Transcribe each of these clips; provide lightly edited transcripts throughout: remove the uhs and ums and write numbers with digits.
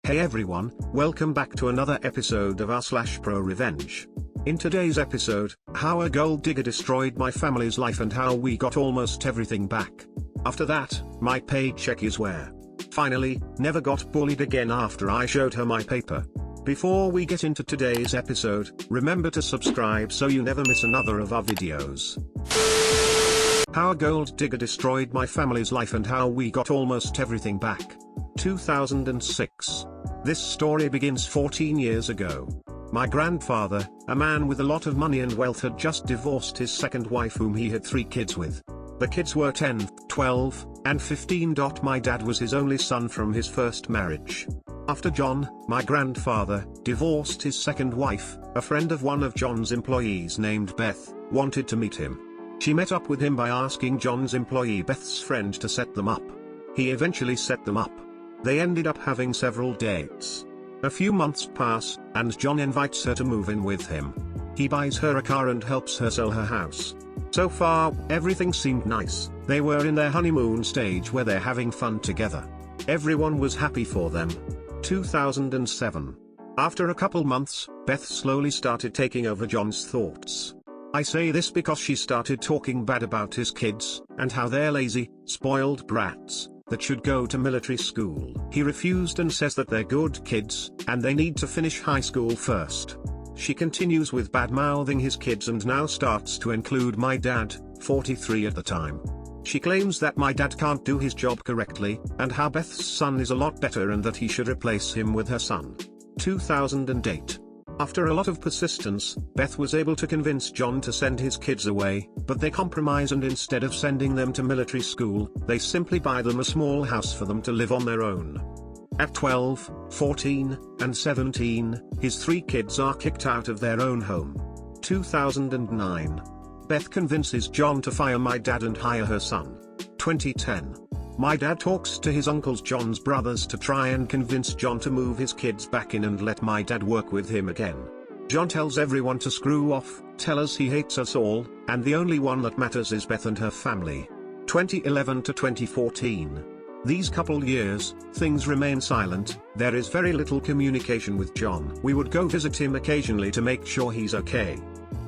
Hey everyone, welcome back to another episode of r/ProRevenge. In today's episode, how a gold digger destroyed my family's life and how we got almost everything back. After that, my paycheck is where. Finally, never got bullied again after I showed her my paper. Before we get into today's episode, remember to subscribe so you never miss another of our videos. How a gold digger destroyed my family's life and how we got almost everything back. 2006. This story begins 14 years ago. My grandfather, a man with a lot of money and wealth, had just divorced his second wife whom he had 3 kids with. The kids were 10, 12, and 15. My dad was his only son from his first marriage. After John, my grandfather, divorced his second wife, a friend of one of John's employees named Beth, wanted to meet him. She met up with him by asking John's employee Beth's friend to set them up. He eventually set them up. They ended up having several dates. A few months pass, and John invites her to move in with him. He buys her a car and helps her sell her house. So far, everything seemed nice. They were in their honeymoon stage where they're having fun together. Everyone was happy for them. 2007. After a couple months, Beth slowly started taking over John's thoughts. I say this because she started talking bad about his kids, and how they're lazy, spoiled brats, that should go to military school. He refused and says that they're good kids, and they need to finish high school first. She continues with bad-mouthing his kids and now starts to include my dad, 43 at the time. She claims that my dad can't do his job correctly, and how Beth's son is a lot better and that he should replace him with her son. 2008. After a lot of persistence, Beth was able to convince John to send his kids away, but they compromise and instead of sending them to military school, they simply buy them a small house for them to live on their own. At 12, 14, and 17, his 3 kids are kicked out of their own home. 2009. Beth convinces John to fire my dad and hire her son. 2010. My dad talks to his uncles John's brothers to try and convince John to move his kids back in and let my dad work with him again. John tells everyone to screw off, tell us he hates us all, and the only one that matters is Beth and her family. 2011 to 2014. These couple years, things remain silent. There is very little communication with John. We would go visit him occasionally to make sure he's okay.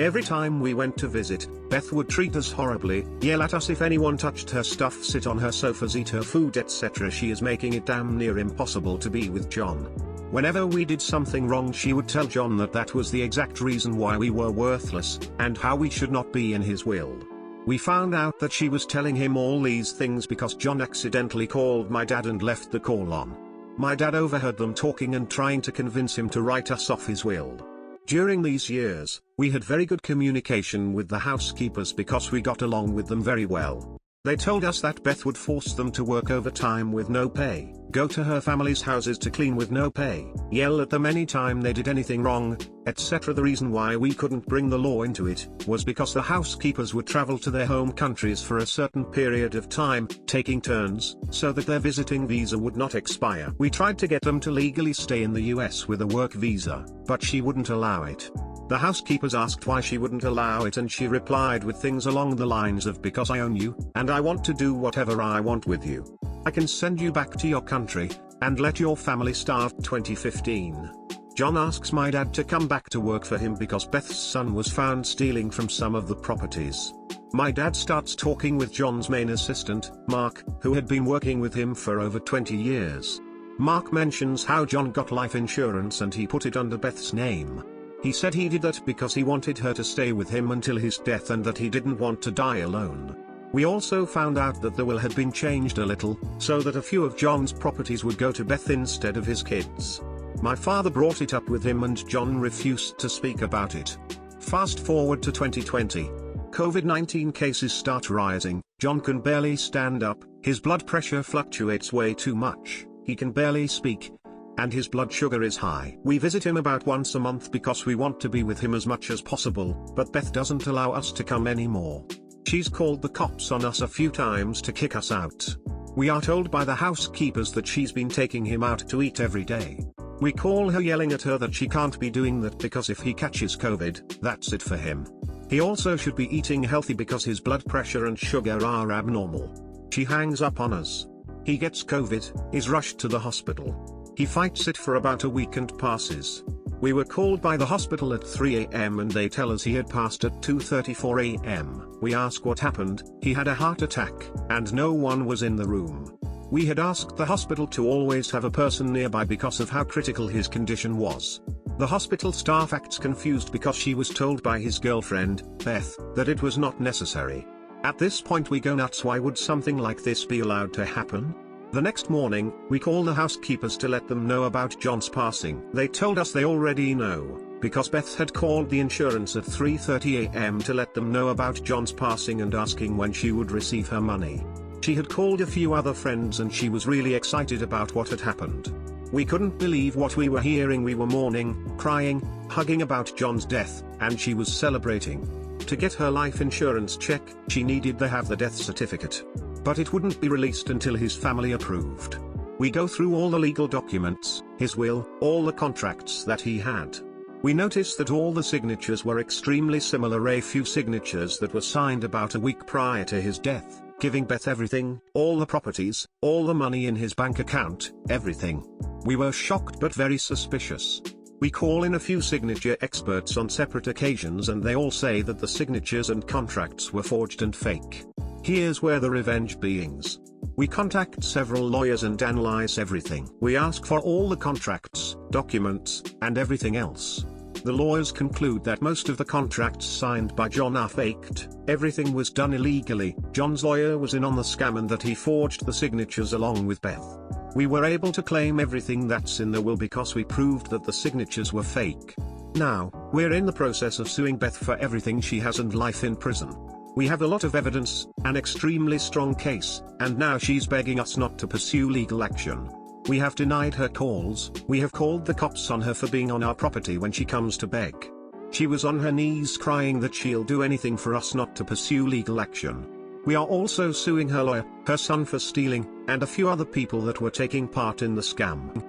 Every time we went to visit, Beth would treat us horribly, yell at us if anyone touched her stuff, sit on her sofas, eat her food, etc. She is making it damn near impossible to be with John. Whenever we did something wrong, she would tell John that that was the exact reason why we were worthless, and how we should not be in his will. We found out that she was telling him all these things because John accidentally called my dad and left the call on. My dad overheard them talking and trying to convince him to write us off his will. During these years, we had very good communication with the housekeepers because we got along with them very well. They told us that Beth would force them to work overtime with no pay, go to her family's houses to clean with no pay, yell at them anytime they did anything wrong, etc. The reason why we couldn't bring the law into it was because the housekeepers would travel to their home countries for a certain period of time, taking turns, so that their visiting visa would not expire. We tried to get them to legally stay in the US with a work visa, but she wouldn't allow it. The housekeepers asked why she wouldn't allow it, and she replied with things along the lines of, because I own you, and I want to do whatever I want with you. I can send you back to your country, and let your family starve. 2015. John asks my dad to come back to work for him because Beth's son was found stealing from some of the properties. My dad starts talking with John's main assistant, Mark, who had been working with him for over 20 years. Mark mentions how John got life insurance and he put it under Beth's name. He said he did that because he wanted her to stay with him until his death and that he didn't want to die alone. We also found out that the will had been changed a little, so that a few of John's properties would go to Beth instead of his kids. My father brought it up with him and John refused to speak about it. Fast forward to 2020. COVID-19 cases start rising, John can barely stand up, his blood pressure fluctuates way too much, he can barely speak, and his blood sugar is high. We visit him about once a month because we want to be with him as much as possible, but Beth doesn't allow us to come anymore. She's called the cops on us a few times to kick us out. We are told by the housekeepers that she's been taking him out to eat every day. We call her yelling at her that she can't be doing that because if he catches COVID, that's it for him. He also should be eating healthy because his blood pressure and sugar are abnormal. She hangs up on us. He gets COVID, is rushed to the hospital. He fights it for about a week and passes. We were called by the hospital at 3 a.m. and they tell us he had passed at 2:34 a.m. We ask what happened. He had a heart attack, and no one was in the room. We had asked the hospital to always have a person nearby because of how critical his condition was. The hospital staff acts confused because she was told by his girlfriend, Beth, that it was not necessary. At this point we go nuts. Why would something like this be allowed to happen? The next morning, we call the housekeepers to let them know about John's passing. They told us they already know, because Beth had called the insurance at 3:30 a.m. to let them know about John's passing and asking when she would receive her money. She had called a few other friends and she was really excited about what had happened. We couldn't believe what we were hearing. We were mourning, crying, hugging about John's death, and she was celebrating. To get her life insurance check, she needed to have the death certificate. But it wouldn't be released until his family approved. We go through all the legal documents, his will, all the contracts that he had. We notice that all the signatures were extremely similar, a few signatures that were signed about a week prior to his death, giving Beth everything, all the properties, all the money in his bank account, everything. We were shocked but very suspicious. We call in a few signature experts on separate occasions and they all say that the signatures and contracts were forged and fake. Here's where the revenge begins. We contact several lawyers and analyze everything. We ask for all the contracts, documents, and everything else. The lawyers conclude that most of the contracts signed by John are faked. Everything was done illegally. John's lawyer was in on the scam and that he forged the signatures along with Beth. We were able to claim everything that's in the will because we proved that the signatures were fake. Now, we're in the process of suing Beth for everything she has and life in prison. We have a lot of evidence, an extremely strong case, and now she's begging us not to pursue legal action. We have denied her calls. We have called the cops on her for being on our property when she comes to beg. She was on her knees crying that she'll do anything for us not to pursue legal action. We are also suing her lawyer, her son for stealing, and a few other people that were taking part in the scam.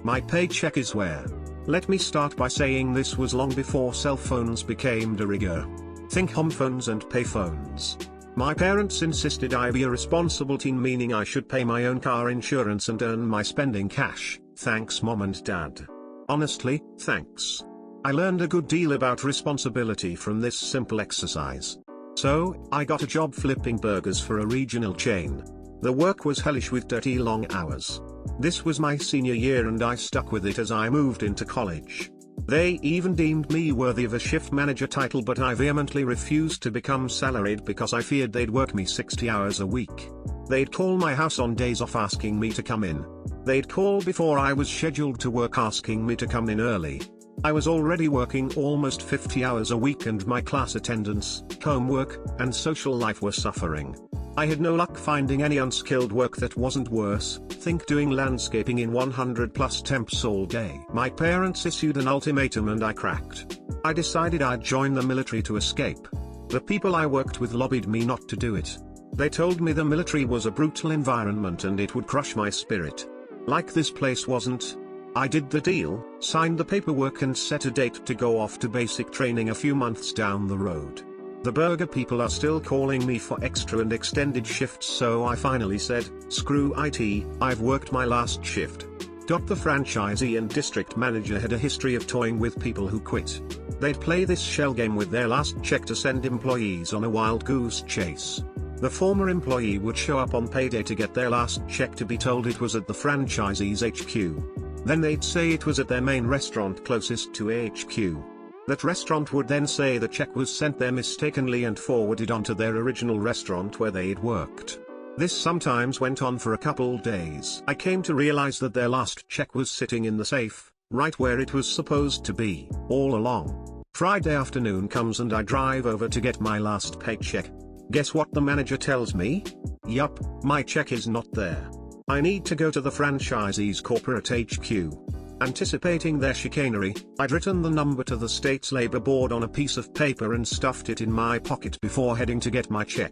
My paycheck is where? Let me start by saying this was long before cell phones became de rigueur. Think home phones and pay phones. My parents insisted I be a responsible teen, meaning I should pay my own car insurance and earn my spending cash. Thanks mom and dad. Honestly, thanks. I learned a good deal about responsibility from this simple exercise. So, I got a job flipping burgers for a regional chain. The work was hellish with dirty long hours. This was my senior year and I stuck with it as I moved into college. They even deemed me worthy of a shift manager title, but I vehemently refused to become salaried because I feared they'd work me 60 hours a week. They'd call my house on days off asking me to come in. They'd call before I was scheduled to work asking me to come in early. I was already working almost 50 hours a week and my class attendance, homework, and social life were suffering. I had no luck finding any unskilled work that wasn't worse. Think doing landscaping in 100+ temps all day. My parents issued an ultimatum and I cracked. I decided I'd join the military to escape. The people I worked with lobbied me not to do it. They told me the military was a brutal environment and it would crush my spirit. Like this place wasn't. I did the deal, signed the paperwork and set a date to go off to basic training a few months down the road. The burger people are still calling me for extra and extended shifts, so I finally said, screw IT, I've worked my last shift. The franchisee and district manager had a history of toying with people who quit. They'd play this shell game with their last check to send employees on a wild goose chase. The former employee would show up on payday to get their last check to be told it was at the franchisee's HQ. Then they'd say it was at their main restaurant closest to HQ. That restaurant would then say the check was sent there mistakenly and forwarded onto their original restaurant where they'd worked. This sometimes went on for a couple days. I came to realize that their last check was sitting in the safe, right where it was supposed to be, all along. Friday afternoon comes and I drive over to get my last paycheck. Guess what the manager tells me? Yup, my check is not there. I need to go to the franchisee's corporate HQ. Anticipating their chicanery, I'd written the number to the state's labor board on a piece of paper and stuffed it in my pocket before heading to get my check.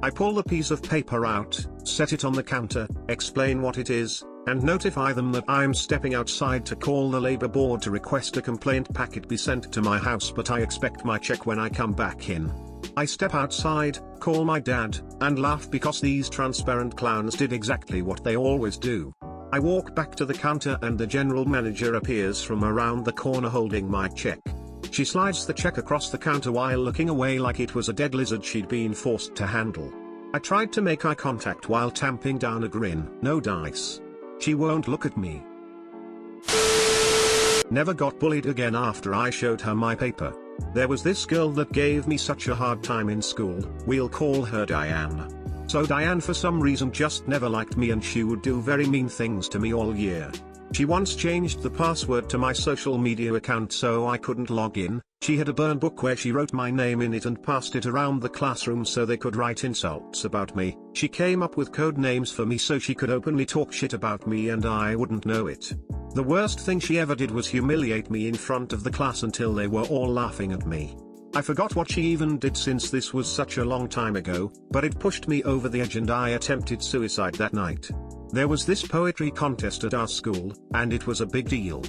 I pull the piece of paper out, set it on the counter, explain what it is, and notify them that I'm stepping outside to call the labor board to request a complaint packet be sent to my house, but I expect my check when I come back in. I step outside, call my dad, and laugh because these transparent clowns did exactly what they always do. I walk back to the counter and the general manager appears from around the corner holding my check. She slides the check across the counter while looking away like it was a dead lizard she'd been forced to handle. I tried to make eye contact while tamping down a grin. No dice. She won't look at me. Never got bullied again after I showed her my paper. There was this girl that gave me such a hard time in school, we'll call her Diane. So Diane for some reason just never liked me and she would do very mean things to me all year. She once changed the password to my social media account so I couldn't log in. She had a burn book where she wrote my name in it and passed it around the classroom so they could write insults about me. She came up with code names for me so she could openly talk shit about me and I wouldn't know it. The worst thing she ever did was humiliate me in front of the class until they were all laughing at me. I forgot what she even did since this was such a long time ago, but it pushed me over the edge and I attempted suicide that night. There was this poetry contest at our school, and it was a big deal.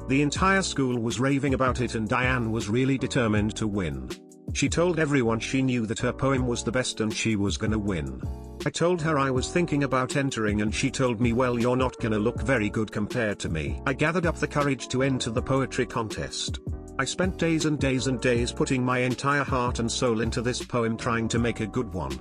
The entire school was raving about it and Diane was really determined to win. She told everyone she knew that her poem was the best and she was gonna win. I told her I was thinking about entering and she told me, well, you're not gonna look very good compared to me. I gathered up the courage to enter the poetry contest. I spent days and days and days putting my entire heart and soul into this poem trying to make a good one.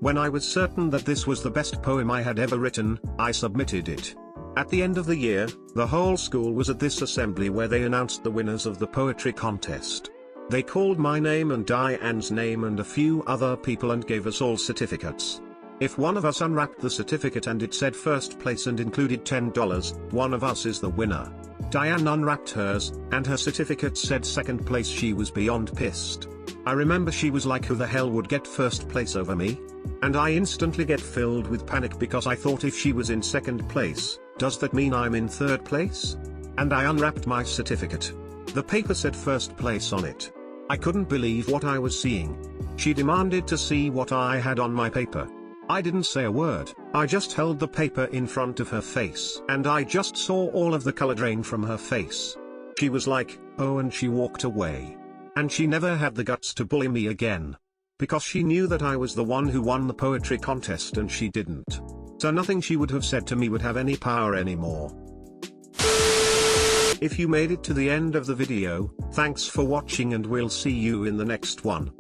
When I was certain that this was the best poem I had ever written, I submitted it. At the end of the year, the whole school was at this assembly where they announced the winners of the poetry contest. They called my name and Diane's name and a few other people and gave us all certificates. If one of us unwrapped the certificate and it said first place and included $10, one of us is the winner. Diane unwrapped hers, and her certificate said second place. She was beyond pissed. I remember she was like, who the hell would get first place over me? And I instantly get filled with panic because I thought, if she was in second place, does that mean I'm in third place? And I unwrapped my certificate. The paper said first place on it. I couldn't believe what I was seeing. She demanded to see what I had on my paper. I didn't say a word, I just held the paper in front of her face and I just saw all of the color drain from her face. She was like, oh, and she walked away. And she never had the guts to bully me again. Because she knew that I was the one who won the poetry contest and she didn't. So nothing she would have said to me would have any power anymore. If you made it to the end of the video, thanks for watching and we'll see you in the next one.